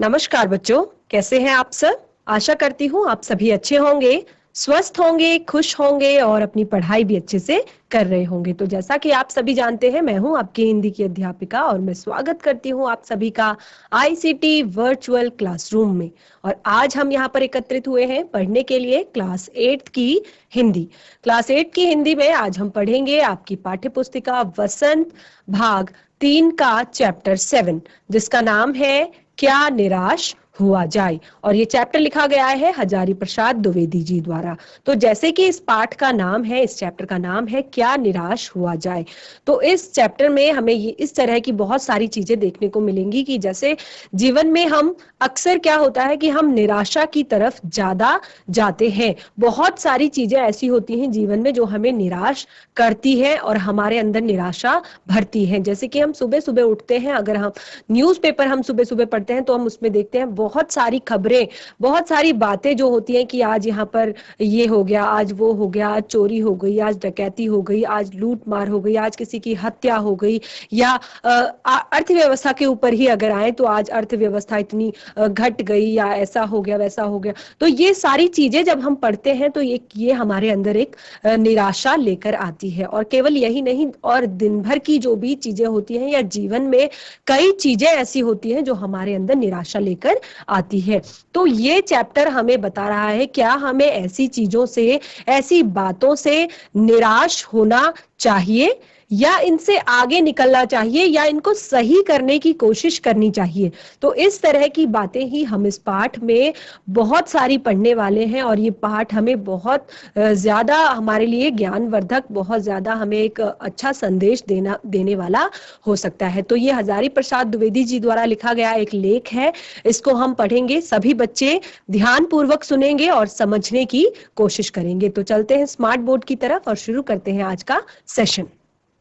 नमस्कार बच्चों, कैसे हैं आप सब। आशा करती हूँ आप सभी अच्छे होंगे, स्वस्थ होंगे, खुश होंगे और अपनी पढ़ाई भी अच्छे से कर रहे होंगे। तो जैसा कि आप सभी जानते हैं, मैं हूँ आपकी हिंदी की अध्यापिका और मैं स्वागत करती हूँ आप सभी का आईसीटी वर्चुअल क्लासरूम में। और आज हम यहाँ पर एकत्रित हुए हैं पढ़ने के लिए क्लास 8 की हिंदी। क्लास 8 की हिंदी में आज हम पढ़ेंगे आपकी पाठ्य पुस्तिका वसंत भाग 3 का चैप्टर 7, जिसका नाम है क्या निराश हुआ जाए। और ये चैप्टर लिखा गया है हजारी प्रसाद द्विवेदी जी द्वारा। तो जैसे कि इस पाठ का नाम है, इस चैप्टर का नाम है क्या निराश हुआ जाए, तो इस चैप्टर में हमें ये इस तरह की बहुत सारी चीजें देखने को मिलेंगी कि जैसे जीवन में हम अक्सर क्या होता है कि हम निराशा की तरफ ज्यादा जाते हैं। बहुत सारी चीजें ऐसी होती हैं जीवन में जो हमें निराश करती है और हमारे अंदर निराशा भरती है। जैसे कि हम सुबह सुबह उठते हैं, अगर हम न्यूज़पेपर हम सुबह सुबह पढ़ते हैं तो हम उसमें देखते हैं बहुत सारी खबरें, बहुत सारी बातें जो होती हैं कि आज यहाँ पर ये हो गया, आज वो हो गया, आज चोरी हो गई, आज डकैती हो गई, आज लूट मार हो गई, आज किसी की हत्या हो गई। या अर्थव्यवस्था के ऊपर ही अगर आए तो आज अर्थव्यवस्था इतनी घट गई, या ऐसा हो गया वैसा हो गया। तो ये सारी चीजें जब हम पढ़ते हैं तो ये हमारे अंदर एक निराशा लेकर आती है। और केवल यही नहीं, और दिन भर की जो भी चीजें होती हैं या जीवन में कई चीजें ऐसी होती हैं जो हमारे अंदर निराशा लेकर आती है। तो ये चैप्टर हमें बता रहा है क्या हमें ऐसी चीजों से, ऐसी बातों से निराश होना चाहिए या इनसे आगे निकलना चाहिए या इनको सही करने की कोशिश करनी चाहिए। तो इस तरह की बातें ही हम इस पाठ में बहुत सारी पढ़ने वाले हैं। और ये पाठ हमें बहुत ज्यादा हमारे लिए ज्ञानवर्धक, बहुत ज्यादा हमें एक अच्छा संदेश देने वाला हो सकता है। तो ये हजारी प्रसाद द्विवेदी जी द्वारा लिखा गया एक लेख है, इसको हम पढ़ेंगे। सभी बच्चे ध्यान पूर्वक सुनेंगे और समझने की कोशिश करेंगे। तो चलते हैं स्मार्ट बोर्ड की तरफ और शुरू करते हैं आज का सेशन।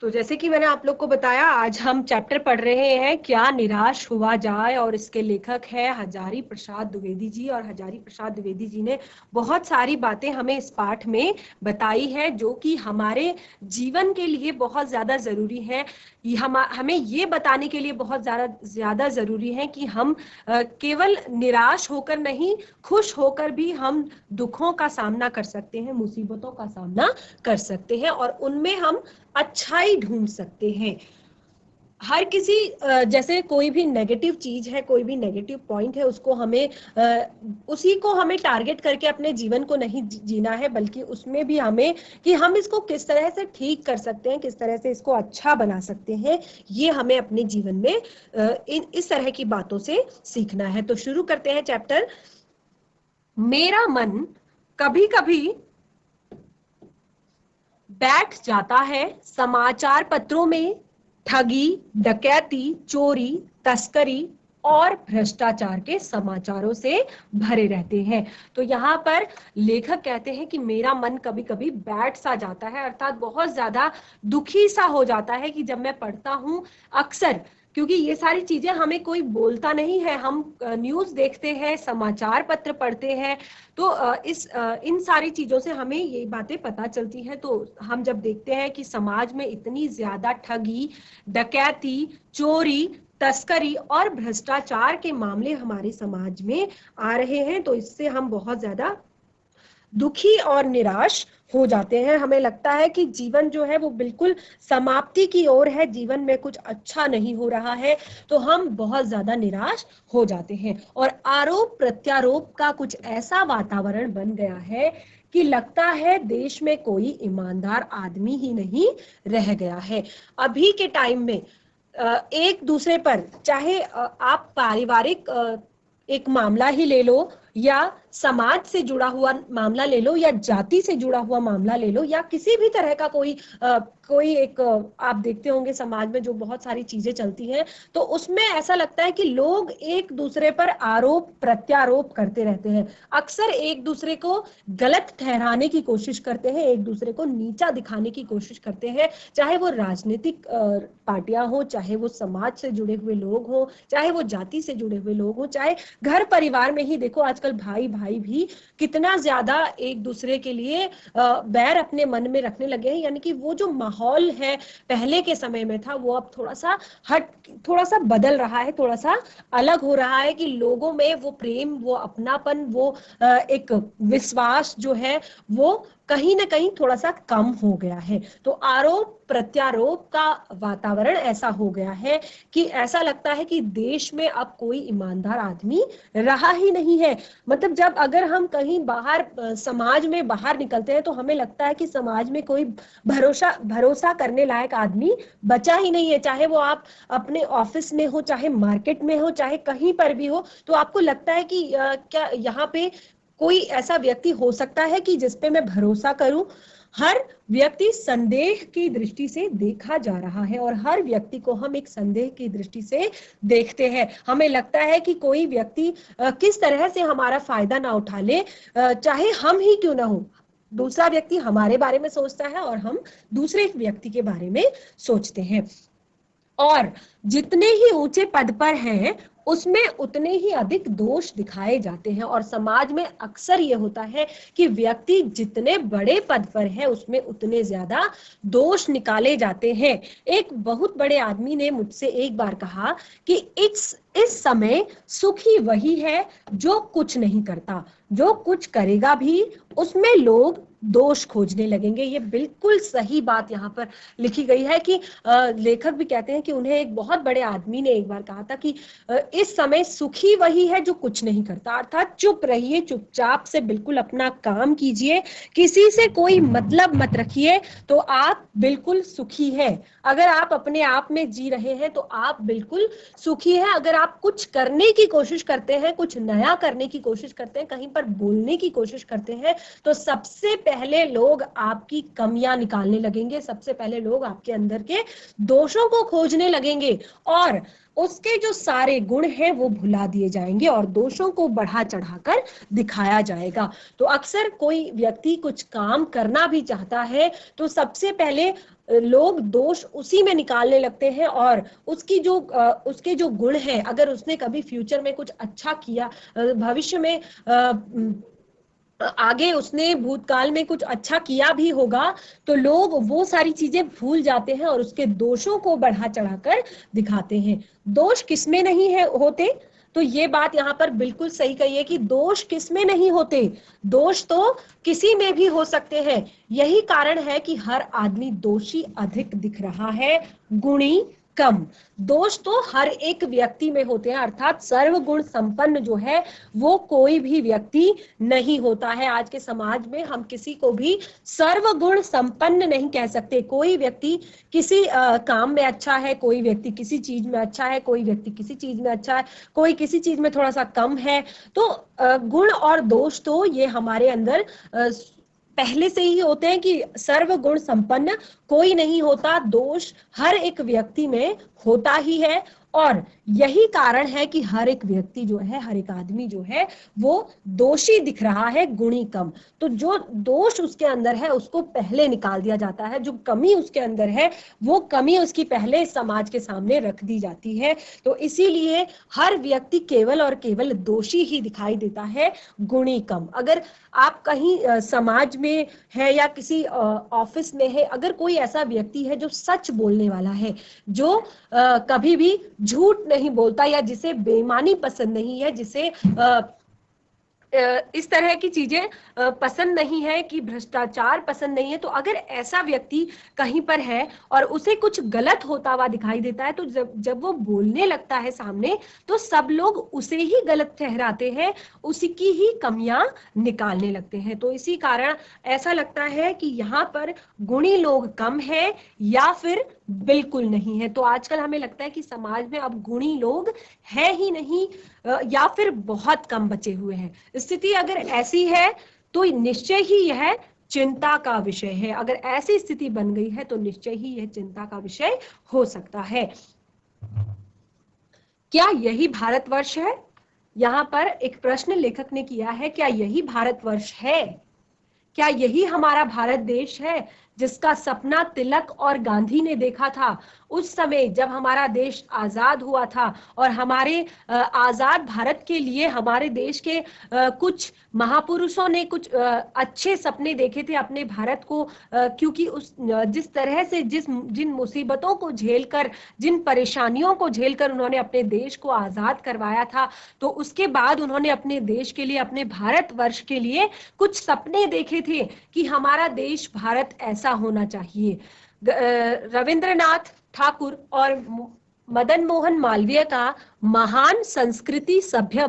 तो जैसे कि मैंने आप लोग को बताया, आज हम चैप्टर पढ़ रहे हैं क्या निराश हुआ जाए, और इसके लेखक है हजारी प्रसाद द्विवेदी जी। और हजारी प्रसाद द्विवेदी जी ने बहुत सारी बातें हमें इस पाठ में बताई है जो कि हमारे जीवन के लिए बहुत ज्यादा जरूरी है। हमें ये बताने के लिए बहुत ज्यादा जरूरी है कि हम केवल निराश होकर नहीं, खुश होकर भी हम दुखों का सामना कर सकते हैं, मुसीबतों का सामना कर सकते हैं और उनमें हम अच्छाई ढूंढ सकते हैं। हर किसी जैसे कोई भी नेगेटिव चीज है, कोई भी नेगेटिव पॉइंट है, उसको हमें उसी को हमें टारगेट करके अपने जीवन को नहीं जीना है, बल्कि उसमें भी हमें कि हम इसको किस तरह से ठीक कर सकते हैं, किस तरह से इसको अच्छा बना सकते हैं, ये हमें अपने जीवन में इस तरह की बातों से सीखना है। तो शुरू करते हैं चैप्टर। मेरा मन कभी कभी बैठ जाता है समाचार पत्रों में ठगी, डकैती, चोरी, तस्करी और भ्रष्टाचार के समाचारों से भरे रहते हैं। तो यहाँ पर लेखक कहते हैं कि मेरा मन कभी कभी बैठ सा जाता है, अर्थात बहुत ज्यादा दुखी सा हो जाता है कि जब मैं पढ़ता हूँ अक्सर, क्योंकि ये सारी चीजें हमें कोई बोलता नहीं है, हम न्यूज देखते हैं, समाचार पत्र पढ़ते हैं, तो इन सारी चीजों से हमें ये बातें पता चलती हैं। तो हम जब देखते हैं कि समाज में इतनी ज्यादा ठगी, डकैती, चोरी, तस्करी और भ्रष्टाचार के मामले हमारे समाज में आ रहे हैं, तो इससे हम बहुत ज्यादा दुखी और निराश हो जाते हैं। हमें लगता है कि जीवन जो है वो बिल्कुल समाप्ति की ओर है, जीवन में कुछ अच्छा नहीं हो रहा है, तो हम बहुत ज्यादा निराश हो जाते हैं। और आरोप प्रत्यारोप का कुछ ऐसा वातावरण बन गया है कि लगता है देश में कोई ईमानदार आदमी ही नहीं रह गया है। अभी के टाइम में एक दूसरे पर, चाहे आप पारिवारिक एक मामला ही ले लो, या समाज से जुड़ा हुआ मामला ले लो, या जाति से जुड़ा हुआ मामला ले लो, या किसी भी तरह का कोई एक आप देखते होंगे समाज में जो बहुत सारी चीजें चलती हैं, तो उसमें ऐसा लगता है कि लोग एक दूसरे पर आरोप प्रत्यारोप करते रहते हैं। अक्सर एक दूसरे को गलत ठहराने की कोशिश करते हैं, एक दूसरे को नीचा दिखाने की कोशिश करते हैं, चाहे वो राजनीतिक पार्टियां हो, चाहे वो समाज से जुड़े हुए लोग हो, चाहे वो जाति से जुड़े हुए लोग हो, चाहे घर परिवार में ही देखो आजकल भाई भाई भी कितना ज्यादा एक दूसरे के लिए बैर अपने मन में रखने लगे हैं। यानी कि वो जो माहौल है पहले के समय में था वो अब थोड़ा सा बदल रहा है, थोड़ा सा अलग हो रहा है कि लोगों में वो प्रेम, वो अपनापन, वो एक विश्वास जो है वो कहीं ना कहीं थोड़ा सा कम हो गया है। तो आरोप प्रत्यारोप का वातावरण ऐसा हो गया है कि ऐसा लगता है कि देश में अब कोई ईमानदार आदमी रहा ही नहीं है। मतलब जब अगर हम कहीं बाहर समाज में बाहर निकलते हैं तो हमें लगता है कि समाज में कोई भरोसा भरोसा करने लायक आदमी बचा ही नहीं है। चाहे वो आप अपने ऑफिस में हो, चाहे मार्केट में हो, चाहे कहीं पर भी हो, तो आपको लगता है कि क्या यहाँ पे कोई ऐसा व्यक्ति हो सकता है कि जिसपे मैं भरोसा करूं। हर व्यक्ति संदेह की दृष्टि से देखा जा रहा है और हर व्यक्ति को हम एक संदेह की दृष्टि से देखते हैं। हमें लगता है कि कोई व्यक्ति किस तरह से हमारा फायदा ना उठा ले, चाहे हम ही क्यों ना हो। दूसरा व्यक्ति हमारे बारे में सोचता है और हम दूसरे व्यक्ति के बारे में सोचते हैं। और जितने ही ऊंचे पद पर हैं उसमें उतने ही अधिक दोष दिखाए जाते हैं। और समाज में अक्सर ये होता है कि व्यक्ति जितने बड़े पद पर है उसमें उतने ज्यादा दोष निकाले जाते हैं। एक बहुत बड़े आदमी ने मुझसे एक बार कहा कि इस समय सुखी वही है जो कुछ नहीं करता, जो कुछ करेगा भी उसमें लोग दोष खोजने लगेंगे। ये बिल्कुल सही बात यहाँ पर लिखी गई है कि लेखक भी कहते हैं कि उन्हें एक बहुत बड़े आदमी ने एक बार कहा था कि इस समय सुखी वही है जो कुछ नहीं करता। अर्थात चुप रहिए, चुपचाप से बिल्कुल अपना काम कीजिए, किसी से कोई मतलब मत रखिए, तो आप बिल्कुल सुखी है। अगर आप अपने आप में जी रहे हैं तो आप बिल्कुल सुखी है। अगर आप कुछ करने की कोशिश करते हैं, कुछ नया करने की कोशिश करते हैं, कहीं पर बोलने की कोशिश करते हैं, तो सबसे पहले लोग आपकी कमियां निकालने लगेंगे, सबसे पहले लोग आपके अंदर के दोषों को खोजने लगेंगे और उसके जो सारे गुण हैं वो भुला दिए जाएंगे और दोषों को बढ़ा चढ़ाकर दिखाया जाएगा। तो अक्सर कोई व्यक्ति कुछ काम करना भी चाहता है तो सबसे पहले लोग दोष उसी में निकालने लगते हैं और उसके जो गुण हैं, अगर उसने कभी फ्यूचर में कुछ अच्छा किया, भविष्य में आगे उसने भूतकाल में कुछ अच्छा किया भी होगा, तो लोग वो सारी चीजें भूल जाते हैं और उसके दोषों को बढ़ा चढ़ाकर दिखाते हैं। दोष किसमें नहीं है होते? तो ये बात यहाँ पर बिल्कुल सही कही है कि दोष किसमें नहीं होते, दोष तो किसी में भी हो सकते हैं। यही कारण है कि हर आदमी दोषी अधिक दिख रहा है, गुणी कम। दोष तो हर एक व्यक्ति में होते हैं, अर्थात सर्वगुण संपन्न जो है वो कोई भी व्यक्ति नहीं होता है। आज के समाज में हम किसी को भी सर्वगुण संपन्न नहीं कह सकते। कोई व्यक्ति किसी काम में अच्छा है, कोई व्यक्ति किसी चीज में अच्छा है, कोई व्यक्ति किसी चीज में अच्छा है, कोई किसी चीज में थोड़ा सा कम है। तो गुण और दोष तो ये हमारे अंदर पहले से ही होते हैं कि सर्वगुण संपन्न कोई नहीं होता। दोष हर एक व्यक्ति में होता ही है और यही कारण है कि हर एक व्यक्ति जो है, हर एक आदमी जो है वो दोषी दिख रहा है, गुणी कम। तो जो दोष उसके अंदर है उसको पहले निकाल दिया जाता है, जो कमी उसके अंदर है वो कमी उसकी पहले समाज के सामने रख दी जाती है। तो इसीलिए हर व्यक्ति केवल और केवल दोषी ही दिखाई देता है, गुणी कम। अगर आप कहीं समाज में है या किसी ऑफिस में है, अगर कोई ऐसा व्यक्ति है जो सच बोलने वाला है, जो कभी भी झूठ नहीं बोलता या जिसे बेईमानी पसंद नहीं है, जिसे इस तरह की चीजें पसंद नहीं है, कि भ्रष्टाचार पसंद नहीं है, तो अगर ऐसा व्यक्ति कहीं पर है और उसे कुछ गलत होता हुआ दिखाई देता है तो जब वो बोलने लगता है सामने तो सब लोग उसे ही गलत ठहराते हैं, उसी की ही कमियां निकालने लगते हैं। तो इसी कारण ऐसा लगता है कि यहाँ पर गुणी लोग कम है या फिर बिल्कुल नहीं है। तो आजकल हमें लगता है कि समाज में अब गुणी लोग है ही नहीं या फिर बहुत कम बचे हुए हैं। स्थिति अगर ऐसी है तो निश्चय ही यह चिंता का विषय है। अगर ऐसी स्थिति बन गई है तो निश्चय ही यह चिंता का विषय हो सकता है। क्या यही भारतवर्ष है? यहाँ पर एक प्रश्न लेखक ने किया है, क्या यही भारतवर्ष है? क्या यही हमारा भारत देश है जिसका सपना तिलक और गांधी ने देखा था उस समय जब हमारा देश आजाद हुआ था। और हमारे आजाद भारत के लिए हमारे देश के कुछ महापुरुषों ने कुछ अच्छे सपने देखे थे अपने भारत को, क्योंकि उस जिस तरह से जिन मुसीबतों को झेलकर, जिन परेशानियों को झेलकर उन्होंने अपने देश को आजाद करवाया था, तो उसके बाद उन्होंने अपने देश के लिए, अपने भारतवर्ष के लिए कुछ सपने देखे थे कि हमारा देश भारत ऐसा होना चाहिए। रविंद्रनाथ ठाकुर और मदन मोहन मालवीय का महान संस्कृति सभ्य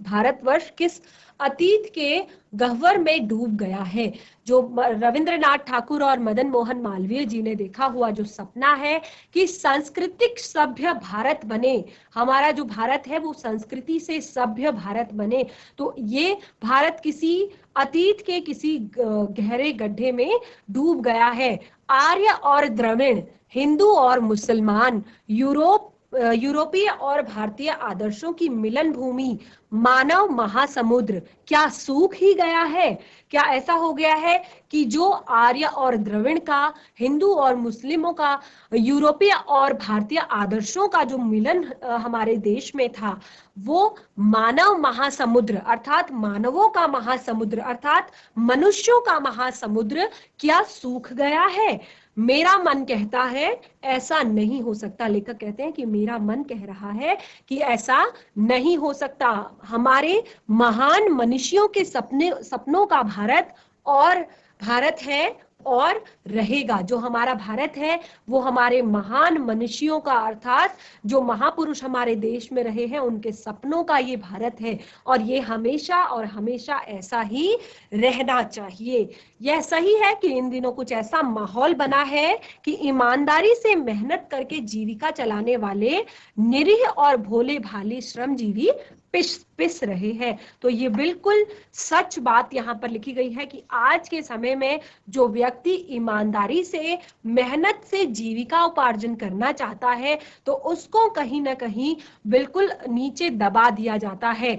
भारतवर्ष किस अतीत के गह्वर में डूब गया है। जो रविंद्रनाथ ठाकुर और मदन मोहन मालवीय जी ने देखा हुआ जो सपना है कि सांस्कृतिक सभ्य भारत बने, हमारा जो भारत है वो संस्कृति से सभ्य भारत बने, तो ये भारत किसी अतीत के किसी गहरे गड्ढे में डूब गया है। आर्य और द्रविड़, हिंदू और मुसलमान, यूरोपीय और भारतीय आदर्शों की मिलन भूमि, मानव महासमुद्र क्या सूख ही गया है? क्या ऐसा हो गया है कि जो आर्य और द्रविड़ का, हिंदू और मुस्लिमों का, यूरोपीय और भारतीय आदर्शों का जो मिलन हमारे देश में था, वो मानव महासमुद्र अर्थात मानवों का महासमुद्र अर्थात मनुष्यों का महासमुद्र क्या सूख गया है? मेरा मन कहता है ऐसा नहीं हो सकता। लेखक कहते हैं कि मेरा मन कह रहा है कि ऐसा नहीं हो सकता। हमारे महान मनुष्यों के सपनों का भारत और भारत है और रहेगा। जो हमारा भारत है वो हमारे महान मनुष्यों का अर्थात जो महापुरुष हमारे देश में रहे हैं उनके सपनों का ये भारत है, और ये हमेशा और हमेशा ऐसा ही रहना चाहिए। यह सही है कि इन दिनों कुछ ऐसा माहौल बना है कि ईमानदारी से मेहनत करके जीविका चलाने वाले निरीह और भोले भाले श्रमजीवी पिस रहे हैं। तो ये बिल्कुल सच बात यहाँ पर लिखी गई है कि आज के समय में जो व्यक्ति ईमानदारी से, मेहनत से जीविका उपार्जन करना चाहता है तो उसको कहीं ना कहीं बिल्कुल नीचे दबा दिया जाता है।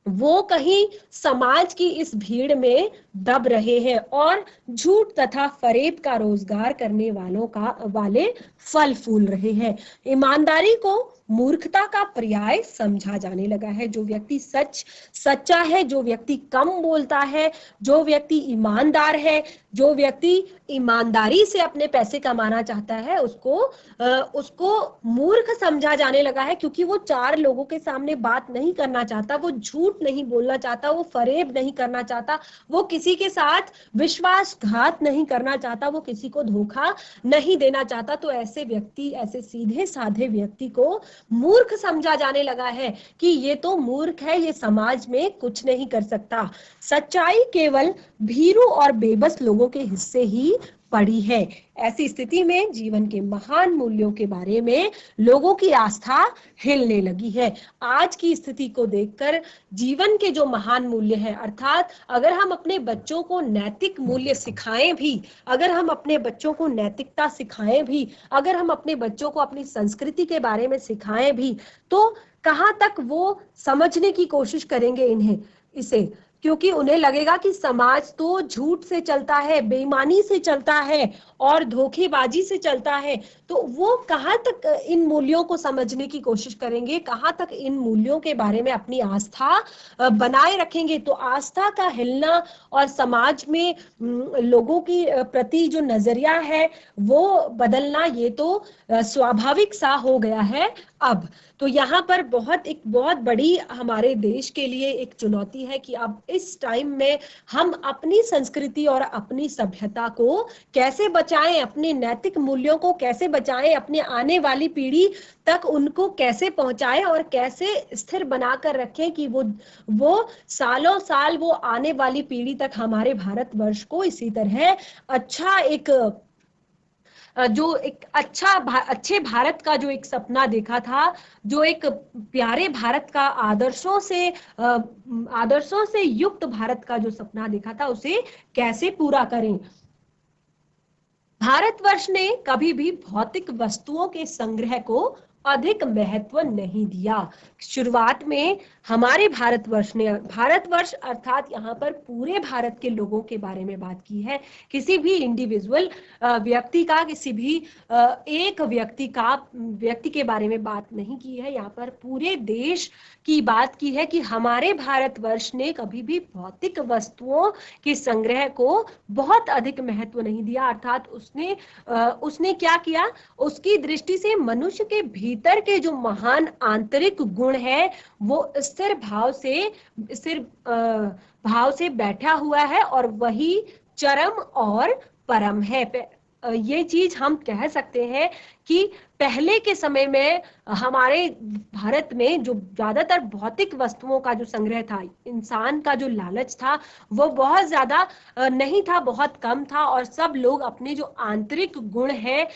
वो कहीं समाज की इस भीड़ में दब रहे हैं और झूठ तथा फरेब का रोजगार करने वाले फल फूल रहे हैं। ईमानदारी को मूर्खता का पर्याय समझा जाने लगा है। जो व्यक्ति सच्चा है, जो व्यक्ति कम बोलता है, जो व्यक्ति ईमानदार है, जो व्यक्ति ईमानदारी से अपने पैसे कमाना चाहता है, उसको मूर्ख समझा जाने लगा है, क्योंकि वो चार लोगों के सामने बात नहीं करना चाहता, वो झूठ नहीं बोलना चाहता, वो फरेब नहीं करना चाहता, वो किसी के साथ विश्वासघात नहीं करना चाहता, वो किसी को धोखा नहीं देना चाहता। तो ऐसे व्यक्ति, ऐसे सीधे साधे व्यक्ति को मूर्ख समझा जाने लगा है कि ये तो मूर्ख है, ये समाज में कुछ नहीं कर सकता। सच्चाई केवल भीरू और बेबस लोगों के हिस्से ही पड़ी है। ऐसी स्थिति में जीवन के महान मूल्यों के बारे में लोगों की आस्था हिलने लगी है। आज की स्थिति को देखकर जीवन के जो महान मूल्य हैं, अर्थात अगर हम अपने बच्चों को नैतिक मूल्य सिखाएं भी, अगर हम अपने बच्चों को नैतिकता सिखाएं भी, अगर हम अपने बच्चों को अपनी संस्कृति के बारे में सिखाएं भी, तो कहाँ तक वो समझने की कोशिश करेंगे इसे, क्योंकि उन्हें लगेगा कि समाज तो झूठ से चलता है, बेईमानी से चलता है और धोखेबाजी से चलता है। तो वो कहाँ तक इन मूल्यों को समझने की कोशिश करेंगे, कहाँ तक इन मूल्यों के बारे में अपनी आस्था बनाए रखेंगे। तो आस्था का हिलना और समाज में लोगों की प्रति जो नजरिया है वो बदलना, ये तो स्वाभाविक सा हो गया है अब। तो यहाँ पर एक बहुत बड़ी हमारे देश के लिए एक चुनौती है कि अब इस टाइम में हम अपनी संस्कृति और अपनी सभ्यता को कैसे बचाएं, अपने नैतिक मूल्यों को कैसे बचाएं, अपने आने वाली पीढ़ी तक उनको कैसे पहुंचाएं और कैसे स्थिर बनाकर रखें कि वो सालों साल वो आने वाली पीढ़ी तक हमारे भारतवर्ष को इसी तरह अच्छा अच्छे भारत का जो एक सपना देखा था, जो एक प्यारे भारत का आदर्शों से युक्त भारत का जो सपना देखा था, उसे कैसे पूरा करें। भारतवर्ष ने कभी भी भौतिक वस्तुओं के संग्रह को अधिक महत्व नहीं दिया। शुरुआत में हमारे भारतवर्ष अर्थात यहाँ पर पूरे भारत के लोगों के बारे में बात की है, किसी भी इंडिविजुअल व्यक्ति का, किसी भी एक व्यक्ति के बारे में बात नहीं की है। यहाँ पर पूरे देश की बात की है कि हमारे भारतवर्ष ने कभी भी भौतिक वस्तुओं के संग्रह को बहुत अधिक महत्व नहीं दिया, अर्थात उसने क्या किया, उसकी दृष्टि से मनुष्य के भीतर के जो महान आंतरिक गुण है वो स्थिर भाव से बैठा हुआ है और वही चरम और परम है। ये चीज हम कह सकते हैं कि पहले के समय में हमारे भारत में जो ज्यादातर भौतिक वस्तुओं का जो संग्रह था, इंसान का जो लालच था वो बहुत ज्यादा नहीं था, बहुत कम था, और सब लोग अपने जो आंतरिक गुण है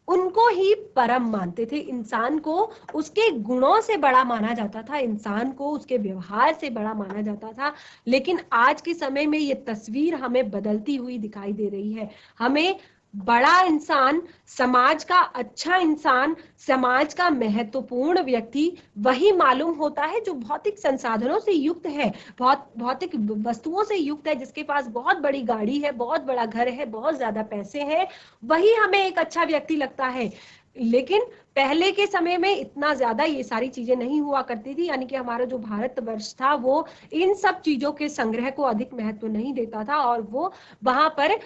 उनको ही परम मानते थे। इंसान को उसके गुणों से बड़ा माना जाता था, इंसान को उसके व्यवहार से बड़ा माना जाता था। लेकिन आज के समय में ये तस्वीर हमें बदलती हुई दिखाई दे रही है। हमें बड़ा इंसान, समाज का अच्छा इंसान, समाज का महत्वपूर्ण व्यक्ति वही मालूम होता है जो भौतिक संसाधनों से युक्त है, भौतिक वस्तुओं से युक्त है, जिसके पास बहुत बड़ी गाड़ी है, बहुत बड़ा घर है, बहुत ज्यादा पैसे हैं, वही हमें एक अच्छा व्यक्ति लगता है। लेकिन पहले के समय में इतना ज्यादा ये सारी चीजें नहीं हुआ करती थी, यानी कि हमारा जो भारतवर्ष था वो इन सब चीजों के संग्रह को अधिक महत्व नहीं देता था, और वो वहां पर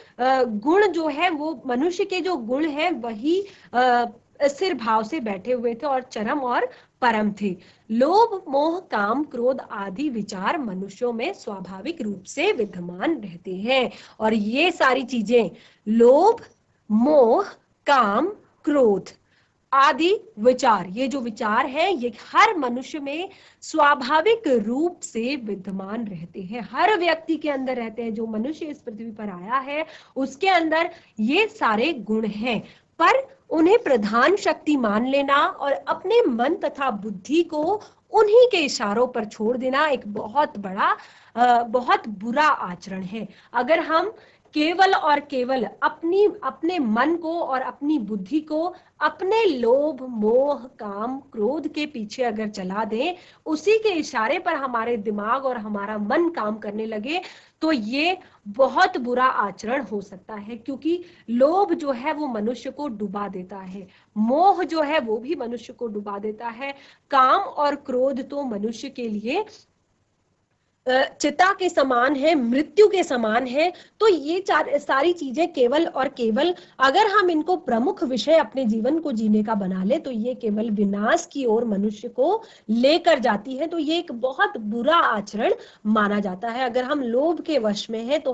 गुण जो है, वो मनुष्य के जो गुण है वही स्थिर भाव से बैठे हुए थे और चरम और परम थे। लोभ, मोह, काम, क्रोध आदि विचार मनुष्यों में स्वाभाविक रूप से विद्यमान रहते हैं, और ये सारी चीजें, लोभ, मोह, काम, क्रोध आदि विचार, ये जो विचार है ये हर मनुष्य में स्वाभाविक रूप से विद्यमान रहते हैं, हर व्यक्ति के अंदर रहते हैं। जो मनुष्य इस पृथ्वी पर आया है उसके अंदर ये सारे गुण हैं, पर उन्हें प्रधान शक्ति मान लेना और अपने मन तथा बुद्धि को उन्हीं के इशारों पर छोड़ देना एक बहुत बुरा आचरण है। अगर हम केवल और केवल अपने मन को और अपनी बुद्धि को अपने लोभ, मोह, काम, क्रोध के पीछे अगर चला दें, उसी के इशारे पर हमारे दिमाग और हमारा मन काम करने लगे, तो ये बहुत बुरा आचरण हो सकता है। क्योंकि लोभ जो है वो मनुष्य को डुबा देता है, मोह जो है वो भी मनुष्य को डुबा देता है, काम और क्रोध तो मनुष्य के लिए चिता के समान है, मृत्यु के समान है। तो ये सारी चीजें केवल और केवल अगर हम इनको प्रमुख विषय अपने जीवन को जीने का बना ले तो ये केवल विनाश की ओर मनुष्य को लेकर जाती है। तो ये एक बहुत बुरा आचरण माना जाता है। अगर हम लोभ के वश में हैं तो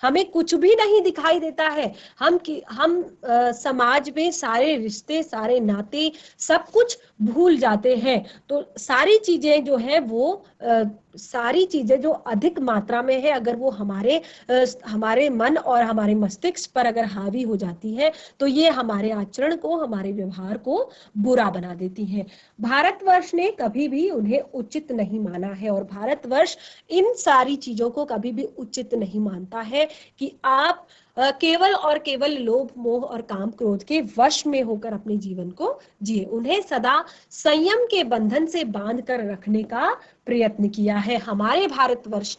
हमें कुछ भी नहीं दिखाई देता है। हम समाज में सारे रिश्ते, सारे नाते, सब कुछ भूल जाते हैं। तो सारी चीजें जो है वो सारी चीजें जो अधिक मात्रा में है, अगर वो हमारे मन और हमारे मस्तिष्क पर अगर हावी हो जाती है तो ये हमारे आचरण को, हमारे व्यवहार को बुरा बना देती है। भारतवर्ष ने कभी भी उन्हें उचित नहीं माना है, और भारतवर्ष इन सारी चीजों को कभी भी उचित नहीं मानता है कि आप केवल और केवल लोभ, मोह और काम, क्रोध के वश में होकर अपने जीवन को जिए। उन्हें सदा संयम के बंधन से बांध कर रखने का प्रयत्न किया है। हमारे भारतवर्ष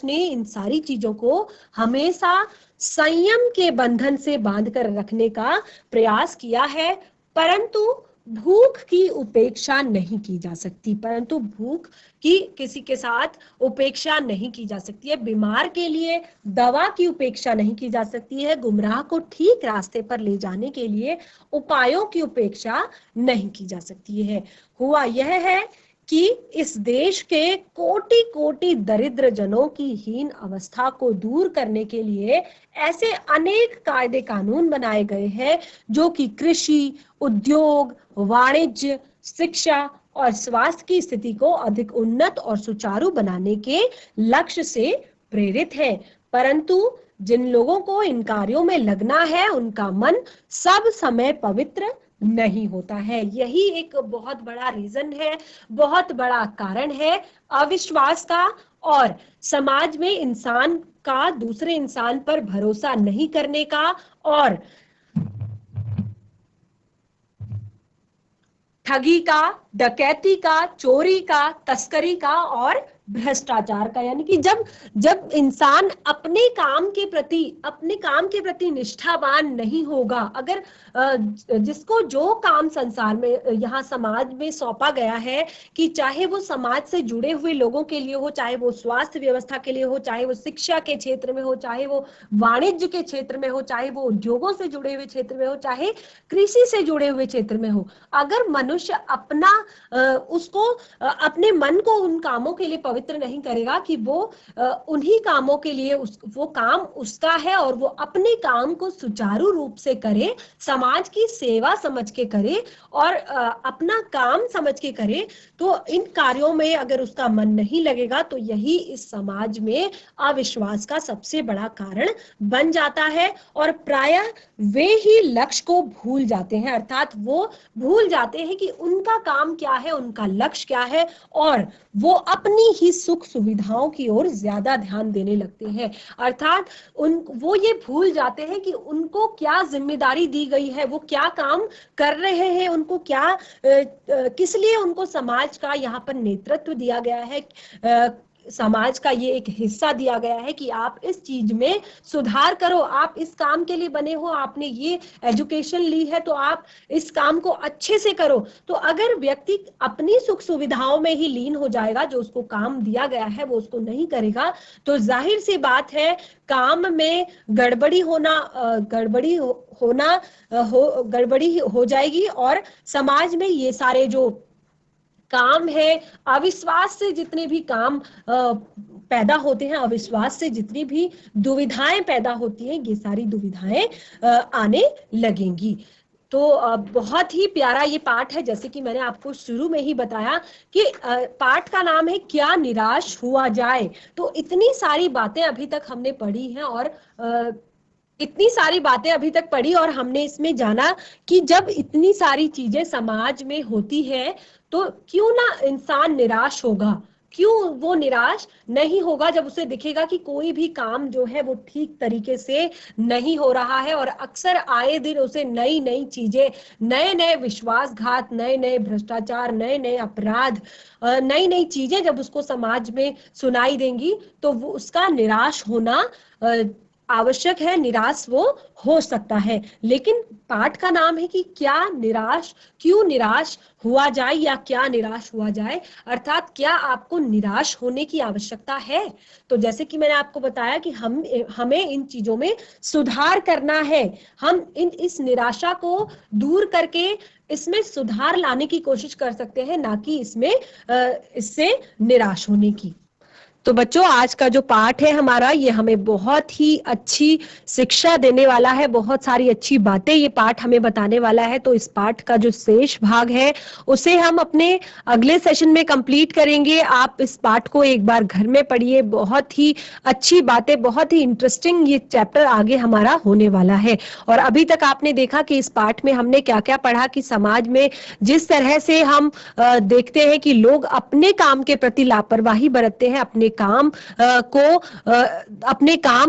ने इन सारी चीजों को हमेशा संयम के बंधन से बांध कर रखने का प्रयास किया है, परंतु भूख की उपेक्षा नहीं की जा सकती, परंतु भूख की किसी के साथ उपेक्षा नहीं की जा सकती है। बीमार के लिए दवा की उपेक्षा नहीं की जा सकती है। गुमराह को ठीक रास्ते पर ले जाने के लिए उपायों की उपेक्षा नहीं की जा सकती है। हुआ यह है कि इस देश के कोटि कोटि दरिद्र जनों की हीन अवस्था को दूर करने के लिए ऐसे अनेक कायदे कानून बनाए गए हैं जो कि कृषि, उद्योग, वाणिज्य, शिक्षा और स्वास्थ्य की स्थिति को अधिक उन्नत और सुचारू बनाने के लक्ष्य से प्रेरित है। परंतु जिन लोगों को इन कार्यों में लगना है उनका मन सब समय पवित्र नहीं होता है। यही एक बहुत बड़ा रीजन है, बहुत बड़ा कारण है अविश्वास का, और समाज में इंसान का दूसरे इंसान पर भरोसा नहीं करने का, और ठगी का, डकैती का, चोरी का, तस्करी का और भ्रष्टाचार का। यानी कि जब जब इंसान अपने काम के प्रति निष्ठावान नहीं होगा, अगर जिसको जो काम संसार में यहाँ समाज में सौंपा गया है, कि चाहे वो समाज से जुड़े हुए लोगों के लिए हो, चाहे वो स्वास्थ्य व्यवस्था के लिए हो, चाहे वो शिक्षा के क्षेत्र में हो, चाहे वो वाणिज्य के क्षेत्र में हो, चाहे वो उद्योगों से जुड़े हुए क्षेत्र में हो, चाहे कृषि से जुड़े हुए क्षेत्र में हो, अगर मनुष्य अपने मन को उन कामों के लिए पवित्र नहीं करेगा कि वो उन्हीं कामों के लिए वो काम उसका है और वो अपने काम को सुचारू रूप से करे, समाज की सेवा समझ के करे और अपना काम समझ के करे, तो इन कार्यों में अगर उसका मन नहीं लगेगा तो यही इस समाज में अविश्वास का सबसे बड़ा कारण बन जाता है। और प्रायः वे ही लक्ष्य को भूल जाते हैं, अर्थात वो भूल जाते हैं कि उनका काम क्या है, उनका लक्ष्य क्या है, और वो अपनी ही सुख सुविधाओं की ओर ज्यादा ध्यान देने लगते हैं। अर्थात वो ये भूल जाते हैं कि उनको क्या जिम्मेदारी दी गई है, वो क्या काम कर रहे हैं, उनको क्या किस लिए उनको समाज का यहाँ पर नेतृत्व दिया गया है, समाज का ये एक हिस्सा दिया गया है कि आप इस चीज में सुधार करो, आप इस काम के लिए बने हो, आपने ये एजुकेशन ली है तो आप इस काम को अच्छे से करो। तो अगर व्यक्ति अपनी सुख सुविधाओं में ही लीन हो जाएगा, जो उसको काम दिया गया है वो उसको नहीं करेगा, तो जाहिर सी बात है काम में गड़बड़ी हो जाएगी और समाज में ये सारे जो काम है, अविश्वास से जितने भी काम पैदा होते हैं, अविश्वास से जितनी भी दुविधाएं पैदा होती हैं, ये सारी दुविधाएं आने लगेंगी। तो बहुत ही प्यारा ये पाठ है, जैसे कि मैंने आपको शुरू में ही बताया कि पाठ का नाम है क्या निराश हुआ जाए। तो इतनी सारी बातें अभी तक हमने पढ़ी हैं और हमने इसमें जाना कि जब इतनी सारी चीजें समाज में होती है तो क्यों ना इंसान निराश होगा, क्यों वो निराश नहीं होगा जब उसे दिखेगा कि कोई भी काम जो है वो ठीक तरीके से नहीं हो रहा है, और अक्सर आए दिन उसे नई नई चीजें, नए नए विश्वासघात, नए नए भ्रष्टाचार, नए नए अपराध, नई नई चीजें जब उसको समाज में सुनाई देंगी तो वो उसका निराश होना आवश्यक है, निराश वो हो सकता है। लेकिन पाठ का नाम है कि क्यों निराश हुआ जाए या क्या निराश हुआ जाए, अर्थात क्या आपको निराश होने की आवश्यकता है। तो जैसे कि मैंने आपको बताया कि हमें इन चीजों में सुधार करना है, हम इस निराशा को दूर करके इसमें सुधार लाने की कोशिश कर सकते हैं, ना कि इससे निराश होने की। तो बच्चों, आज का जो पाठ है हमारा, ये हमें बहुत ही अच्छी शिक्षा देने वाला है, बहुत सारी अच्छी बातें ये पाठ हमें बताने वाला है। तो इस पाठ का जो शेष भाग है उसे हम अपने अगले सेशन में कंप्लीट करेंगे। आप इस पाठ को एक बार घर में पढ़िए, बहुत ही अच्छी बातें, बहुत ही इंटरेस्टिंग ये चैप्टर आगे हमारा होने वाला है। और अभी तक आपने देखा कि इस पाठ में हमने क्या क्या पढ़ा, कि समाज में जिस तरह से हम देखते हैं कि लोग अपने काम के प्रति लापरवाही बरतते हैं, अपने काम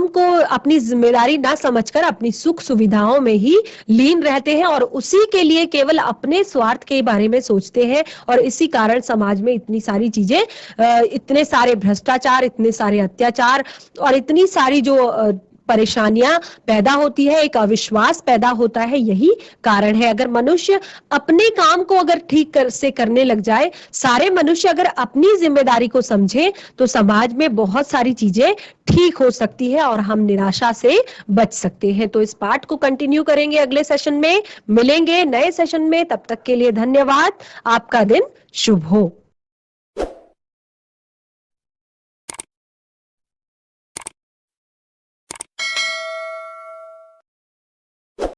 को अपनी जिम्मेदारी ना समझकर अपनी सुख सुविधाओं में ही लीन रहते हैं और उसी के लिए केवल अपने स्वार्थ के बारे में सोचते हैं, और इसी कारण समाज में इतनी सारी चीजें, इतने सारे भ्रष्टाचार, इतने सारे अत्याचार और इतनी सारी जो परेशानियां पैदा होती है, एक अविश्वास पैदा होता है, यही कारण है। अगर मनुष्य अपने काम को अगर ठीक से करने लग जाए, सारे मनुष्य अगर अपनी जिम्मेदारी को समझे, तो समाज में बहुत सारी चीजें ठीक हो सकती है और हम निराशा से बच सकते हैं। तो इस पाठ को कंटिन्यू करेंगे, अगले सेशन में मिलेंगे नए सेशन में। तब तक के लिए धन्यवाद, आपका दिन शुभ हो।